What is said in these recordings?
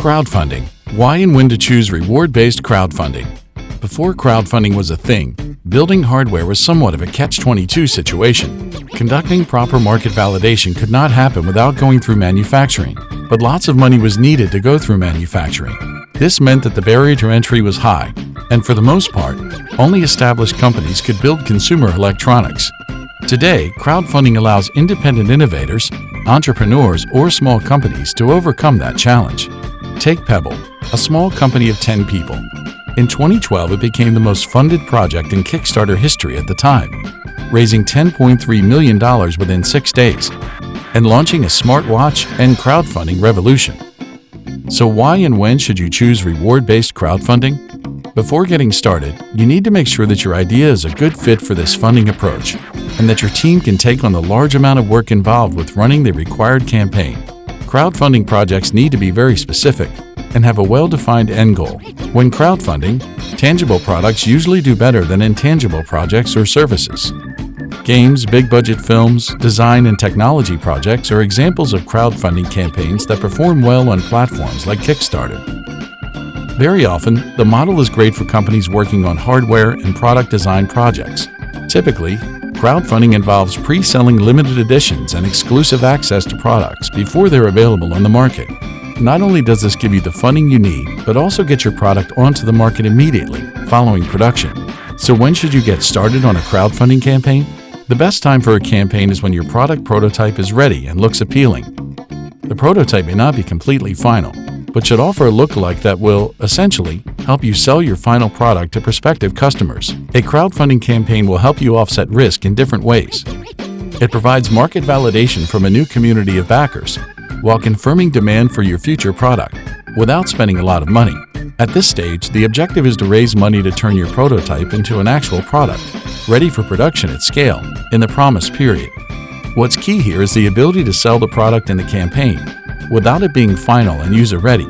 Crowdfunding. Why and when to choose reward-based crowdfunding. Before crowdfunding was a thing, building hardware was somewhat of a catch-22 situation. Conducting proper market validation could not happen without going through manufacturing, but lots of money was needed to go through manufacturing. This meant that the barrier to entry was high, and for the most part, only established companies could build consumer electronics. Today, crowdfunding allows independent innovators, entrepreneurs, or small companies to overcome that challenge. Take Pebble, a small company of 10 people. In 2012, it became the most funded project in Kickstarter history at the time, raising $10.3 million within 6 days, and launching a smartwatch and crowdfunding revolution. So why and when should you choose reward-based crowdfunding? Before getting started, you need to make sure that your idea is a good fit for this funding approach, and that your team can take on the large amount of work involved with running the required campaign. Crowdfunding projects need to be very specific and have a well-defined end goal. When crowdfunding, tangible products usually do better than intangible projects or services. Games, big-budget films, design, and technology projects are examples of crowdfunding campaigns that perform well on platforms like Kickstarter. Very often, the model is great for companies working on hardware and product design projects. Typically, crowdfunding involves pre-selling limited editions and exclusive access to products before they're available on the market. Not only does this give you the funding you need, but also get your product onto the market immediately following production. So when should you get started on a crowdfunding campaign? The best time for a campaign is when your product prototype is ready and looks appealing. The prototype may not be completely final, but should offer a lookalike that will, essentially, help you sell your final product to prospective customers. A crowdfunding campaign will help you offset risk in different ways. It provides market validation from a new community of backers, while confirming demand for your future product, without spending a lot of money. At this stage, the objective is to raise money to turn your prototype into an actual product, ready for production at scale, in the promised period. What's key here is the ability to sell the product in the campaign, without it being final and user-ready.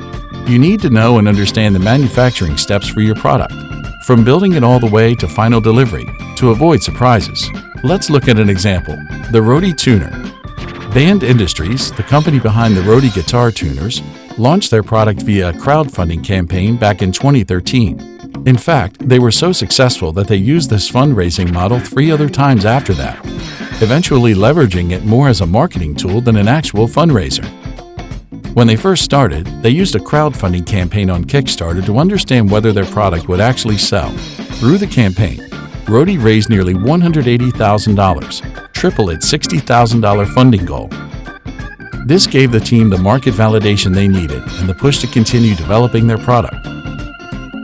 You need to know and understand the manufacturing steps for your product, from building it all the way to final delivery, to avoid surprises. Let's look at an example. The Rode Tuner. Band Industries, the company behind the Rode guitar tuners, launched their product via a crowdfunding campaign back in 2013. In fact, they were so successful that they used this fundraising model 3 other times after that, eventually leveraging it more as a marketing tool than an actual fundraiser. When they first started, they used a crowdfunding campaign on Kickstarter to understand whether their product would actually sell. Through the campaign, Rode raised nearly $180,000, triple its $60,000 funding goal. This gave the team the market validation they needed and the push to continue developing their product.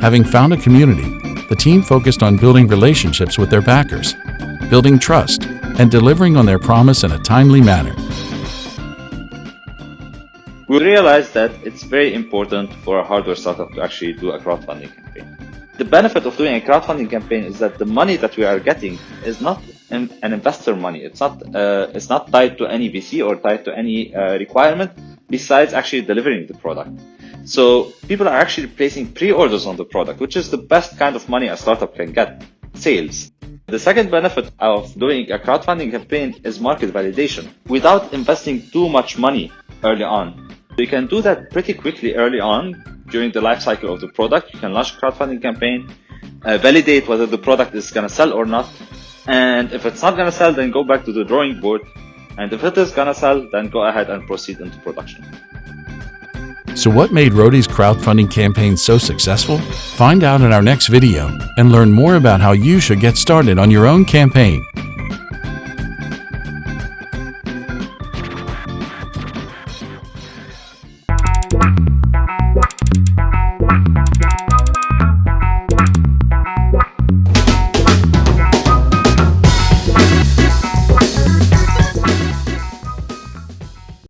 Having found a community, the team focused on building relationships with their backers, building trust, and delivering on their promise in a timely manner. We realized that it's very important for a hardware startup to actually do a crowdfunding campaign. The benefit of doing a crowdfunding campaign is that the money that we are getting is not an investor money. It's not tied to any VC or tied to any requirement besides actually delivering the product. So people are actually placing pre-orders on the product, which is the best kind of money a startup can get, sales. The second benefit of doing a crowdfunding campaign is market validation without investing too much money early on. You can do that pretty quickly early on during the life cycle of the product. You can launch a crowdfunding campaign, validate whether the product is going to sell or not. And if it's not going to sell, then go back to the drawing board. And if it is going to sell, then go ahead and proceed into production. So what made Rode's crowdfunding campaign so successful? Find out in our next video and learn more about how you should get started on your own campaign.